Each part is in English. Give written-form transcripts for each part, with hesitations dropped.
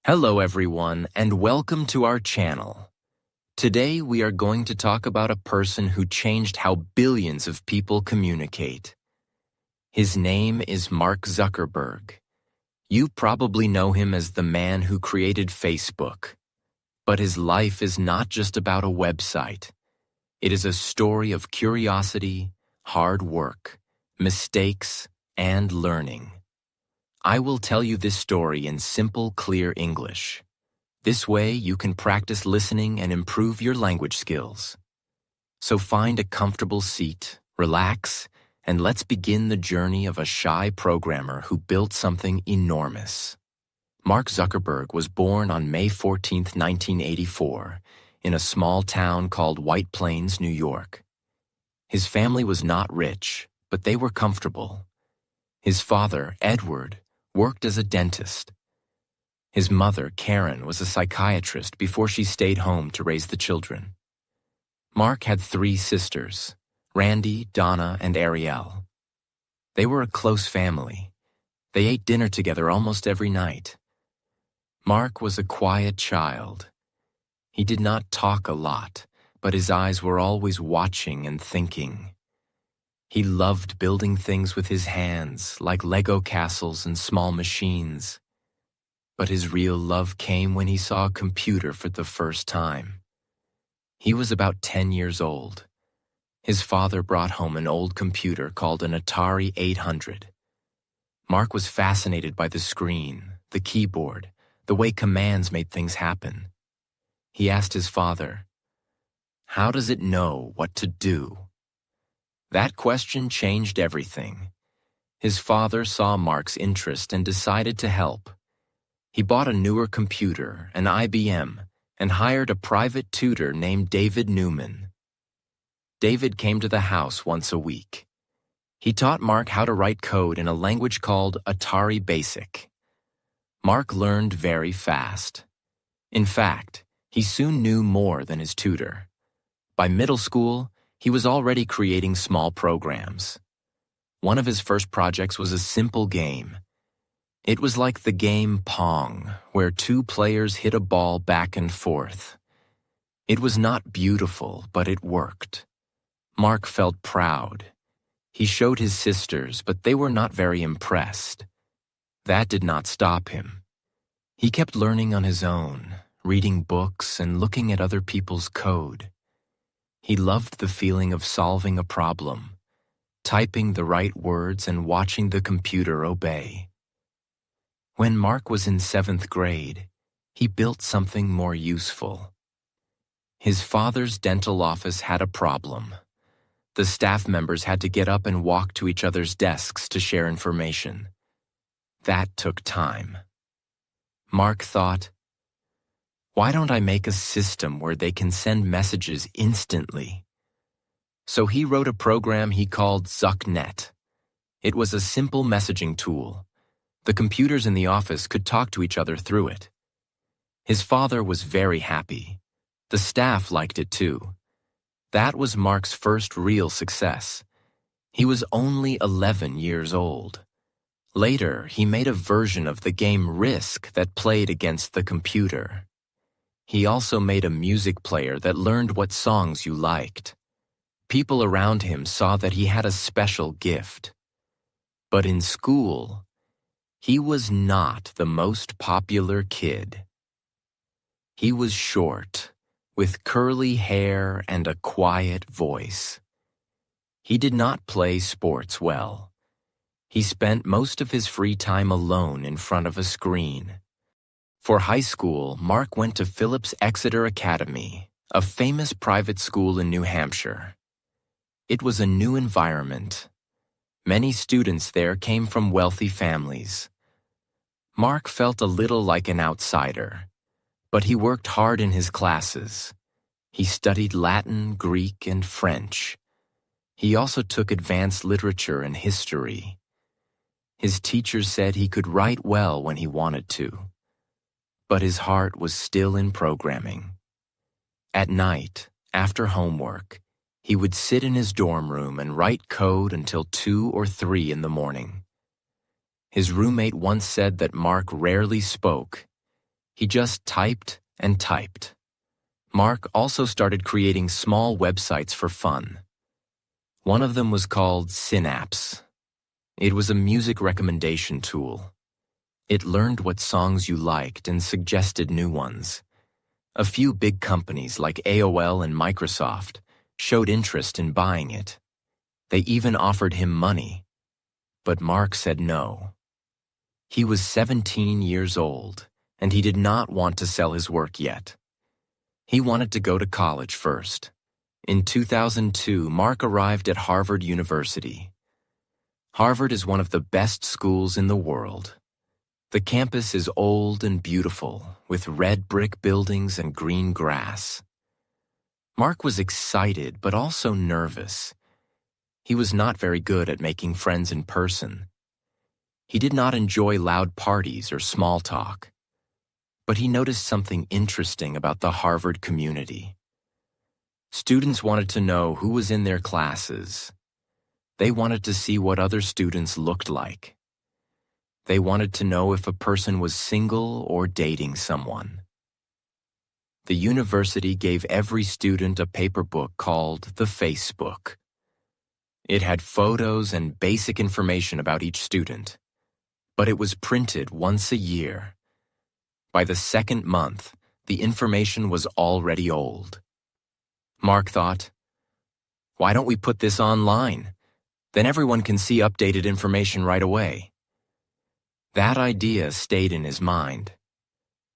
Hello everyone, and welcome to our channel. Today we are going to talk about a person who changed how billions of people communicate. His name is Mark Zuckerberg. You probably know him as the man who created Facebook. But his life is not just about a website. It is a story of curiosity, hard work, mistakes, and learning. I will tell you this story in simple, clear English. This way you can practice listening and improve your language skills. So find a comfortable seat, relax, and let's begin the journey of a shy programmer who built something enormous. Mark Zuckerberg was born on May 14, 1984, in a small town called White Plains, New York. His family was not rich, but they were comfortable. His father, Edward, worked as a dentist. His mother, Karen, was a psychiatrist before she stayed home to raise the children. Mark had 3 sisters, Randy, Donna, and Ariel. They were a close family. They ate dinner together almost every night. Mark was a quiet child. He did not talk a lot, but his eyes were always watching and thinking. He loved building things with his hands, like Lego castles and small machines. But his real love came when he saw a computer for the first time. He was about 10 years old. His father brought home an old computer called an Atari 800. Mark was fascinated by the screen, the keyboard, the way commands made things happen. He asked his father, "How does it know what to do?" That question changed everything. His father saw Mark's interest and decided to help. He bought a newer computer, an IBM, and hired a private tutor named David Newman. David came to the house once a week. He taught Mark how to write code in a language called Atari Basic. Mark learned very fast. In fact, he soon knew more than his tutor. By middle school, he was already creating small programs. One of his first projects was a simple game. It was like the game Pong, where 2 players hit a ball back and forth. It was not beautiful, but it worked. Mark felt proud. He showed his sisters, but they were not very impressed. That did not stop him. He kept learning on his own, reading books and looking at other people's code. He loved the feeling of solving a problem, typing the right words and watching the computer obey. When Mark was in 7th grade, he built something more useful. His father's dental office had a problem. The staff members had to get up and walk to each other's desks to share information. That took time. Mark thought, "Why don't I make a system where they can send messages instantly?" So he wrote a program he called ZuckNet. It was a simple messaging tool. The computers in the office could talk to each other through it. His father was very happy. The staff liked it too. That was Mark's first real success. He was only 11 years old. Later, he made a version of the game Risk that played against the computer. He also made a music player that learned what songs you liked. People around him saw that he had a special gift. But in school, he was not the most popular kid. He was short, with curly hair and a quiet voice. He did not play sports well. He spent most of his free time alone in front of a screen. For high school, Mark went to Phillips Exeter Academy, a famous private school in New Hampshire. It was a new environment. Many students there came from wealthy families. Mark felt a little like an outsider, but he worked hard in his classes. He studied Latin, Greek, and French. He also took advanced literature and history. His teachers said he could write well when he wanted to. But his heart was still in programming. At night, after homework, he would sit in his dorm room and write code until 2 or 3 in the morning. His roommate once said that Mark rarely spoke. He just typed and typed. Mark also started creating small websites for fun. One of them was called Synapse. It was a music recommendation tool. It learned what songs you liked and suggested new ones. A few big companies like AOL and Microsoft showed interest in buying it. They even offered him money. But Mark said no. He was 17 years old, and he did not want to sell his work yet. He wanted to go to college first. In 2002, Mark arrived at Harvard University. Harvard is one of the best schools in the world. The campus is old and beautiful, with red brick buildings and green grass. Mark was excited, but also nervous. He was not very good at making friends in person. He did not enjoy loud parties or small talk. But he noticed something interesting about the Harvard community. Students wanted to know who was in their classes. They wanted to see what other students looked like. They wanted to know if a person was single or dating someone. The university gave every student a paper book called the Facebook. It had photos and basic information about each student, but it was printed once a year. By the second month, the information was already old. Mark thought, why don't we put this online? Then everyone can see updated information right away. That idea stayed in his mind.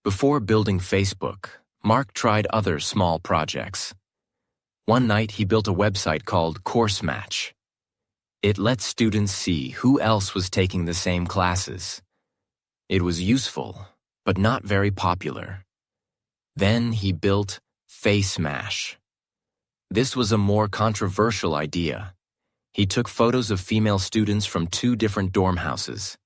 Before building Facebook, Mark tried other small projects. One night he built a website called Course Match. It let students see who else was taking the same classes. It was useful, but not very popular. Then he built Face Mash. This was a more controversial idea. He took photos of female students from 2 different dorm houses.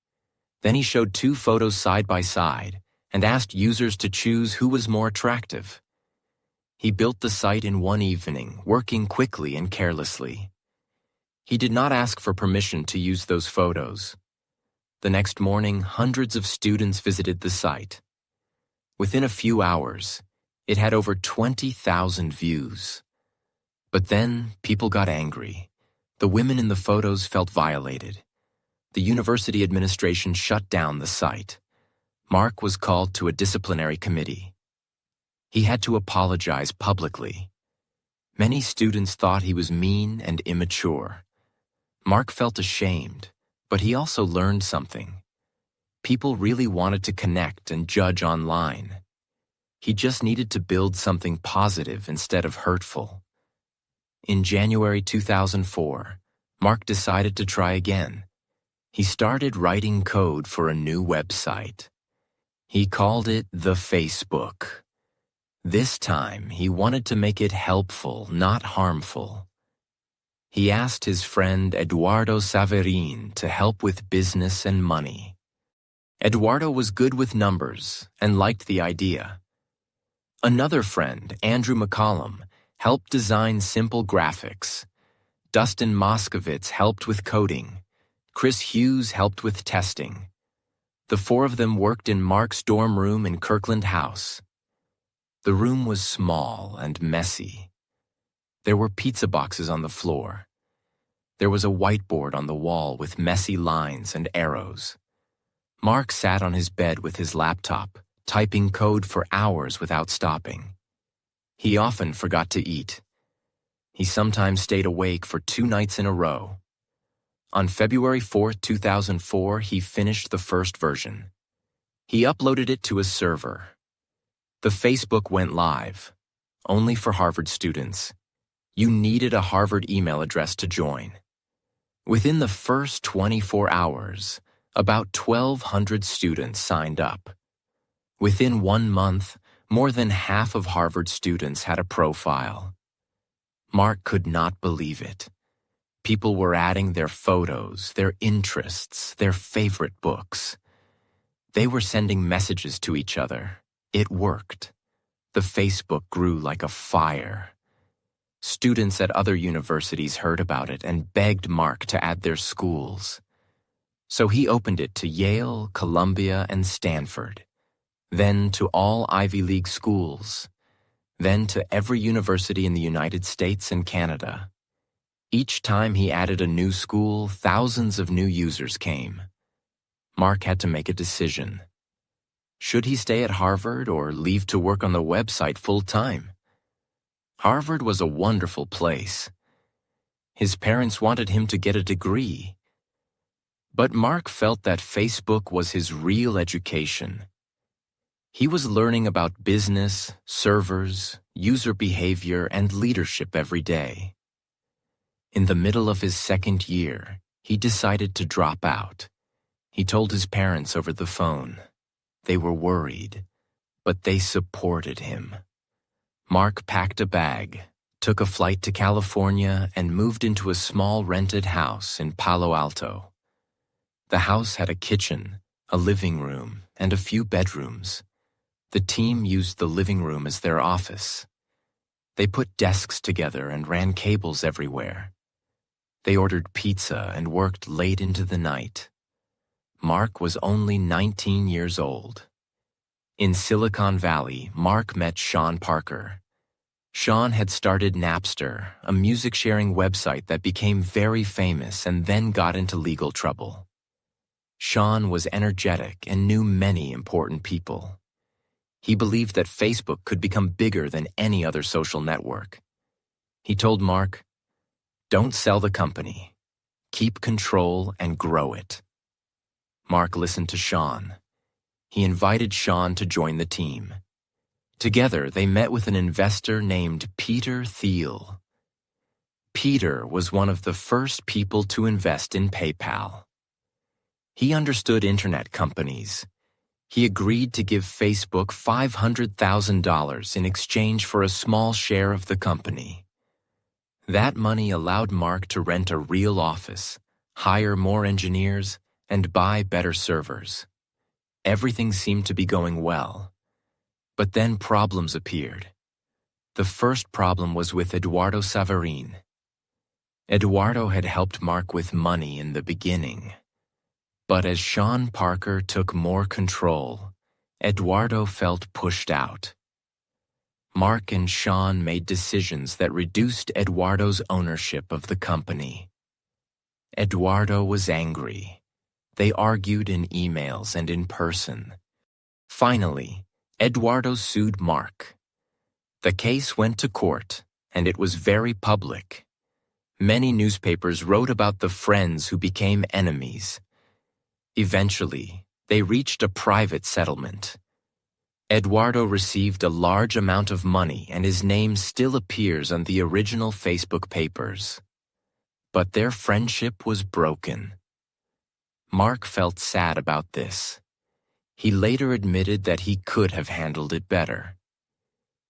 Then he showed 2 photos side by side and asked users to choose who was more attractive. He built the site in one evening, working quickly and carelessly. He did not ask for permission to use those photos. The next morning, hundreds of students visited the site. Within a few hours, it had over 20,000 views. But then, people got angry. The women in the photos felt violated. The university administration shut down the site. Mark was called to a disciplinary committee. He had to apologize publicly. Many students thought he was mean and immature. Mark felt ashamed, but he also learned something. People really wanted to connect and judge online. He just needed to build something positive instead of hurtful. In January 2004, Mark decided to try again. He started writing code for a new website. He called it the Facebook. This time, he wanted to make it helpful, not harmful. He asked his friend Eduardo Saverin to help with business and money. Eduardo was good with numbers and liked the idea. Another friend, Andrew McCollum, helped design simple graphics. Dustin Moskovitz helped with coding. Chris Hughes helped with testing. The 4 of them worked in Mark's dorm room in Kirkland House. The room was small and messy. There were pizza boxes on the floor. There was a whiteboard on the wall with messy lines and arrows. Mark sat on his bed with his laptop, typing code for hours without stopping. He often forgot to eat. He sometimes stayed awake for 2 nights in a row. On February 4, 2004, he finished the first version. He uploaded it to a server. The Facebook went live, only for Harvard students. You needed a Harvard email address to join. Within the first 24 hours, about 1,200 students signed up. Within 1 month, more than half of Harvard students had a profile. Mark could not believe it. People were adding their photos, their interests, their favorite books. They were sending messages to each other. It worked. The Facebook grew like a fire. Students at other universities heard about it and begged Mark to add their schools. So he opened it to Yale, Columbia, and Stanford. then to all Ivy League schools, then to every university in the United States and Canada. Each time he added a new school, thousands of new users came. Mark had to make a decision. Should he stay at Harvard or leave to work on the website full-time? Harvard was a wonderful place. His parents wanted him to get a degree. But Mark felt that Facebook was his real education. He was learning about business, servers, user behavior, and leadership every day. In the middle of his second year, he decided to drop out. He told his parents over the phone. They were worried, but they supported him. Mark packed a bag, took a flight to California, and moved into a small rented house in Palo Alto. The house had a kitchen, a living room, and a few bedrooms. The team used the living room as their office. They put desks together and ran cables everywhere. They ordered pizza and worked late into the night. Mark was only 19 years old. In Silicon Valley, Mark met Sean Parker. Sean had started Napster, a music-sharing website that became very famous and then got into legal trouble. Sean was energetic and knew many important people. He believed that Facebook could become bigger than any other social network. He told Mark, "Don't sell the company. Keep control and grow it." Mark listened to Sean. He invited Sean to join the team. Together, they met with an investor named Peter Thiel. Peter was one of the first people to invest in PayPal. He understood internet companies. He agreed to give Facebook $500,000 in exchange for a small share of the company. That money allowed Mark to rent a real office, hire more engineers, and buy better servers. Everything seemed to be going well. But then problems appeared. The first problem was with Eduardo Saverin. Eduardo had helped Mark with money in the beginning. But as Sean Parker took more control, Eduardo felt pushed out. Mark and Sean made decisions that reduced Eduardo's ownership of the company. Eduardo was angry. They argued in emails and in person. Finally, Eduardo sued Mark. The case went to court, and it was very public. Many newspapers wrote about the friends who became enemies. Eventually, they reached a private settlement. Eduardo received a large amount of money, and his name still appears on the original Facebook papers. But their friendship was broken. Mark felt sad about this. He later admitted that he could have handled it better.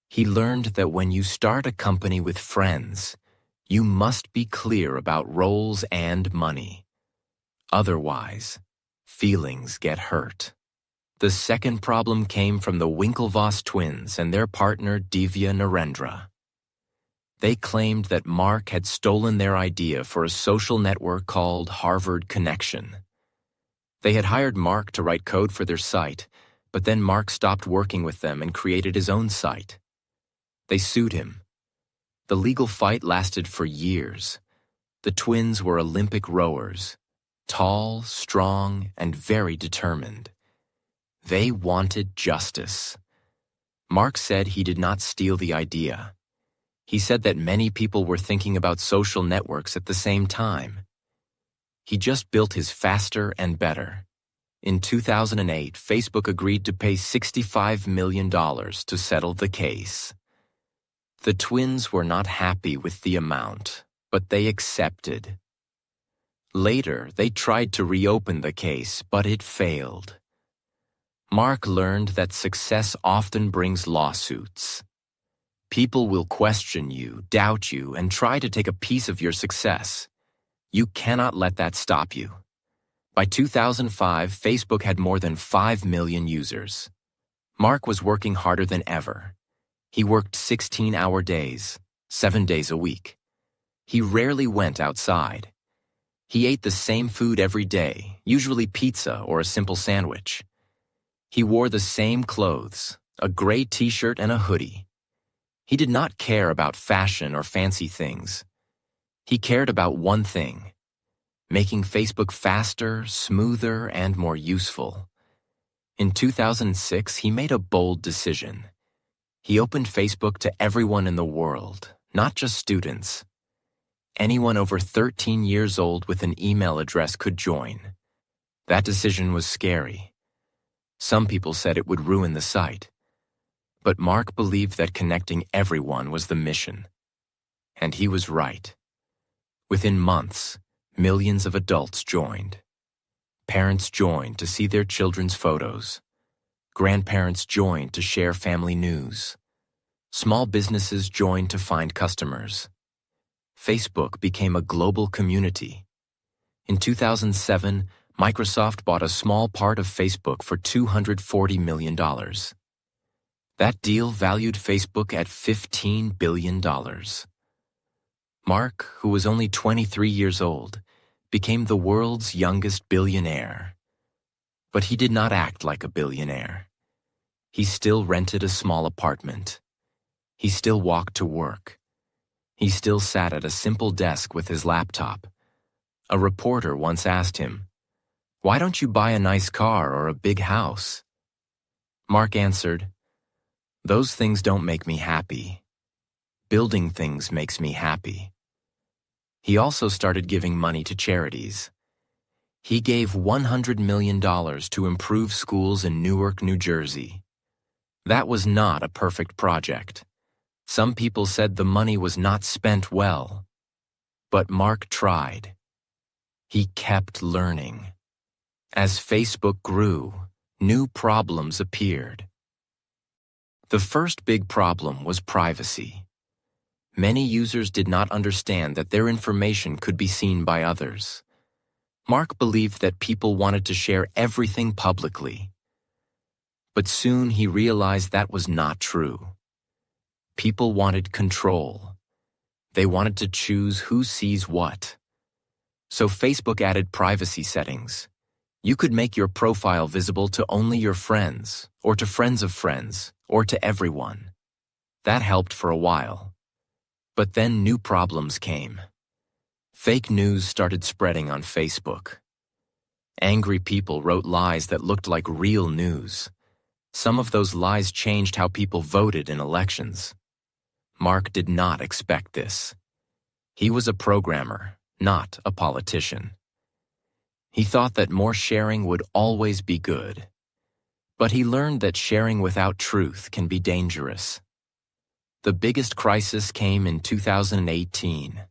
He learned that when you start a company with friends, you must be clear about roles and money. Otherwise, feelings get hurt. The second problem came from the Winklevoss twins and their partner Divya Narendra. They claimed that Mark had stolen their idea for a social network called Harvard Connection. They had hired Mark to write code for their site, but then Mark stopped working with them and created his own site. They sued him. The legal fight lasted for years. The twins were Olympic rowers, tall, strong, and very determined. They wanted justice. Mark said he did not steal the idea. He said that many people were thinking about social networks at the same time. He just built his faster and better. In 2008, Facebook agreed to pay $65 million to settle the case. The twins were not happy with the amount, but they accepted. Later, they tried to reopen the case, but it failed. Mark learned that success often brings lawsuits. People will question you, doubt you, and try to take a piece of your success. You cannot let that stop you. By 2005, Facebook had more than 5 million users. Mark was working harder than ever. He worked 16-hour days, 7 days a week. He rarely went outside. He ate the same food every day, usually pizza or a simple sandwich. He wore the same clothes, a gray t-shirt and a hoodie. He did not care about fashion or fancy things. He cared about one thing: making Facebook faster, smoother, and more useful. In 2006, he made a bold decision. He opened Facebook to everyone in the world, not just students. Anyone over 13 years old with an email address could join. That decision was scary. Some people said it would ruin the site. But Mark believed that connecting everyone was the mission. And he was right. Within months, millions of adults joined. Parents joined to see their children's photos. Grandparents joined to share family news. Small businesses joined to find customers. Facebook became a global community. In 2007, Microsoft bought a small part of Facebook for $240 million. That deal valued Facebook at $15 billion. Mark, who was only 23 years old, became the world's youngest billionaire. But he did not act like a billionaire. He still rented a small apartment. He still walked to work. He still sat at a simple desk with his laptop. A reporter once asked him, "Why don't you buy a nice car or a big house?" Mark answered, "Those things don't make me happy. Building things makes me happy." He also started giving money to charities. He gave $100 million to improve schools in Newark, New Jersey. That was not a perfect project. Some people said the money was not spent well. But Mark tried. He kept learning. As Facebook grew, new problems appeared. The first big problem was privacy. Many users did not understand that their information could be seen by others. Mark believed that people wanted to share everything publicly. But soon he realized that was not true. People wanted control. They wanted to choose who sees what. So Facebook added privacy settings. You could make your profile visible to only your friends, or to friends of friends, or to everyone. That helped for a while. But then new problems came. Fake news started spreading on Facebook. Angry people wrote lies that looked like real news. Some of those lies changed how people voted in elections. Mark did not expect this. He was a programmer, not a politician. He thought that more sharing would always be good. But he learned that sharing without truth can be dangerous. The biggest crisis came in 2018.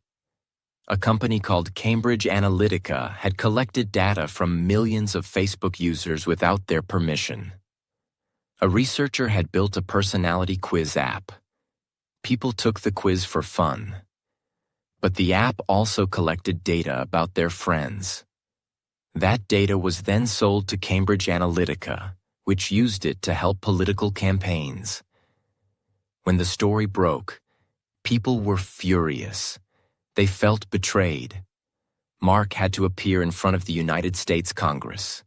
A company called Cambridge Analytica had collected data from millions of Facebook users without their permission. A researcher had built a personality quiz app. People took the quiz for fun. But the app also collected data about their friends. That data was then sold to Cambridge Analytica, which used it to help political campaigns. When the story broke, people were furious. They felt betrayed. Mark had to appear in front of the United States Congress.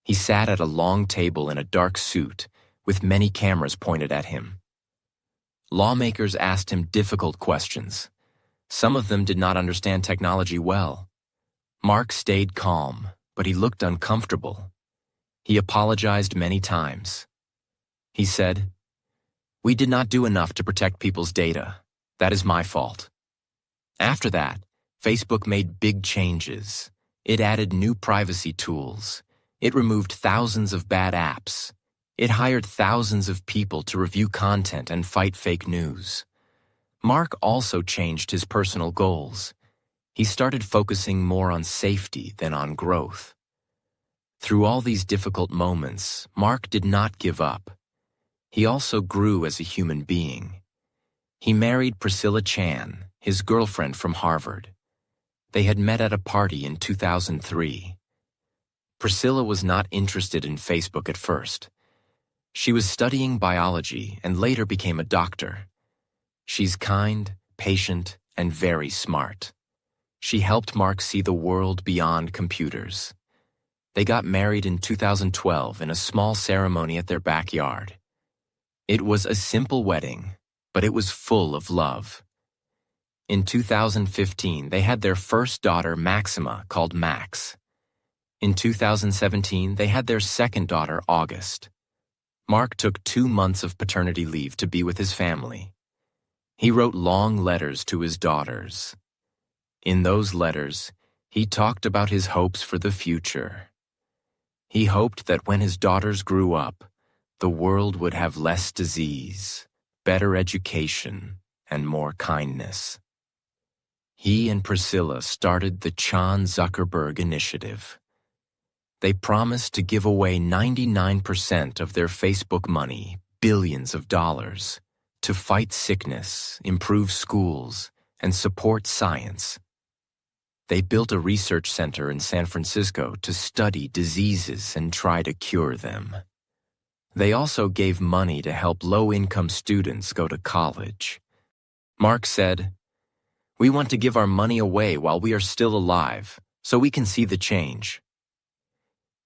He sat at a long table in a dark suit, with many cameras pointed at him. Lawmakers asked him difficult questions. Some of them did not understand technology well. Mark stayed calm, but he looked uncomfortable. He apologized many times. He said, "We did not do enough to protect people's data. That is my fault." After that, Facebook made big changes. It added new privacy tools. It removed thousands of bad apps. It hired thousands of people to review content and fight fake news. Mark also changed his personal goals. He started focusing more on safety than on growth. Through all these difficult moments, Mark did not give up. He also grew as a human being. He married Priscilla Chan, his girlfriend from Harvard. They had met at a party in 2003. Priscilla was not interested in Facebook at first. She was studying biology and later became a doctor. She's kind, patient, and very smart. She helped Mark see the world beyond computers. They got married in 2012 in a small ceremony at their backyard. It was a simple wedding, but it was full of love. In 2015, they had their first daughter, Maxima, called Max. In 2017, they had their second daughter, August. Mark took 2 months of paternity leave to be with his family. He wrote long letters to his daughters. In those letters, he talked about his hopes for the future. He hoped that when his daughters grew up, the world would have less disease, better education, and more kindness. He and Priscilla started the Mark Zuckerberg Initiative. They promised to give away 99% of their Facebook money, billions of dollars, to fight sickness, improve schools, and support science. They built a research center in San Francisco to study diseases and try to cure them. They also gave money to help low-income students go to college. Mark said, "We want to give our money away while we are still alive, so we can see the change."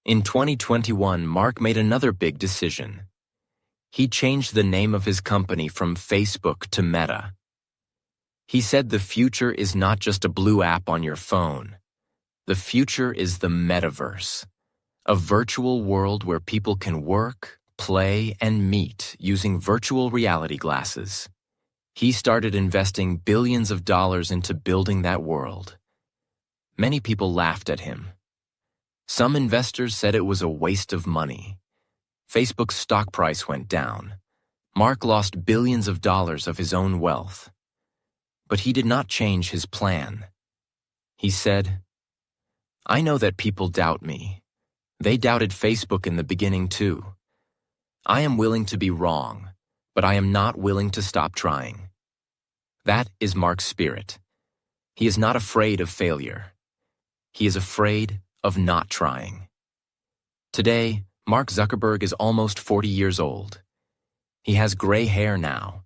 In 2021, Mark made another big decision. He changed the name of his company from Facebook to Meta. He said the future is not just a blue app on your phone. The future is the metaverse, a virtual world where people can work, play, and meet using virtual reality glasses. He started investing billions of dollars into building that world. Many people laughed at him. Some investors said it was a waste of money. Facebook's stock price went down. Mark lost billions of dollars of his own wealth. But he did not change his plan. He said, "I know that people doubt me. They doubted Facebook in the beginning too. I am willing to be wrong, but I am not willing to stop trying." That is Mark's spirit. He is not afraid of failure. He is afraid of not trying. Today, Mark Zuckerberg is almost 40 years old. He has gray hair now.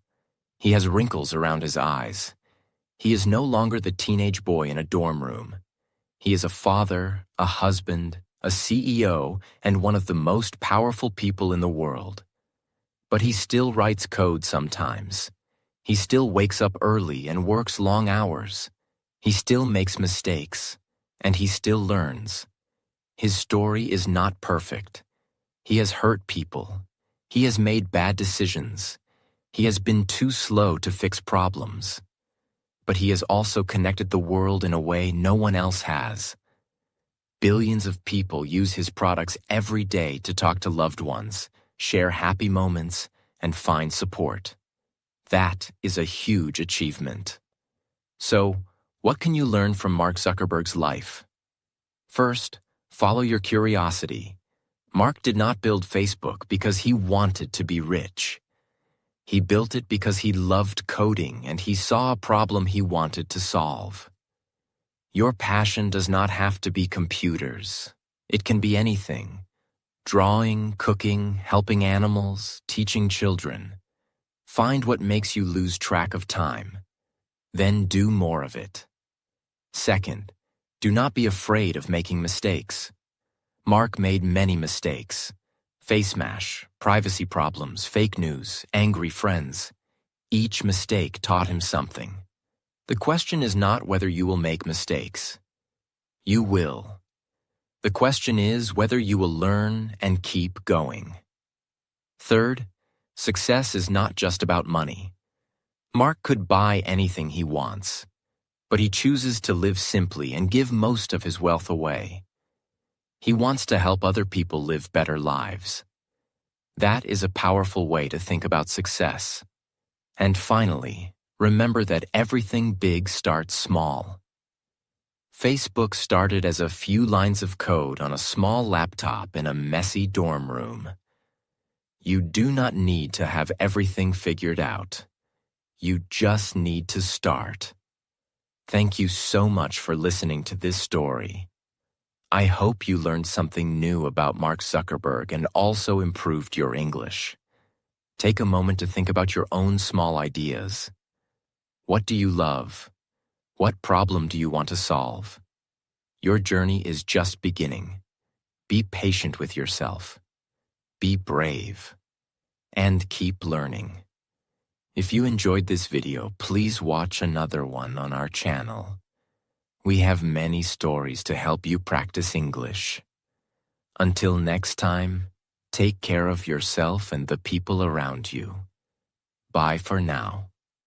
He has wrinkles around his eyes. He is no longer the teenage boy in a dorm room. He is a father, a husband, a CEO, and one of the most powerful people in the world. But he still writes code sometimes. He still wakes up early and works long hours. He still makes mistakes, and he still learns. His story is not perfect. He has hurt people. He has made bad decisions. He has been too slow to fix problems. But he has also connected the world in a way no one else has. Billions of people use his products every day to talk to loved ones, share happy moments, and find support. That is a huge achievement. So, what can you learn from Mark Zuckerberg's life? First, follow your curiosity. Mark did not build Facebook because he wanted to be rich. He built it because he loved coding and he saw a problem he wanted to solve. Your passion does not have to be computers. It can be anything. Drawing, cooking, helping animals, teaching children. Find what makes you lose track of time. Then do more of it. Second, do not be afraid of making mistakes. Mark made many mistakes. Face mash, privacy problems, fake news, angry friends. Each mistake taught him something. The question is not whether you will make mistakes. You will. The question is whether you will learn and keep going. Third, success is not just about money. Mark could buy anything he wants, but he chooses to live simply and give most of his wealth away. He wants to help other people live better lives. That is a powerful way to think about success. And finally, remember that everything big starts small. Facebook started as a few lines of code on a small laptop in a messy dorm room. You do not need to have everything figured out. You just need to start. Thank you so much for listening to this story. I hope you learned something new about Mark Zuckerberg and also improved your English. Take a moment to think about your own small ideas. What do you love? What problem do you want to solve? Your journey is just beginning. Be patient with yourself. Be brave. And keep learning. If you enjoyed this video, please watch another one on our channel. We have many stories to help you practice English. Until next time, take care of yourself and the people around you. Bye for now.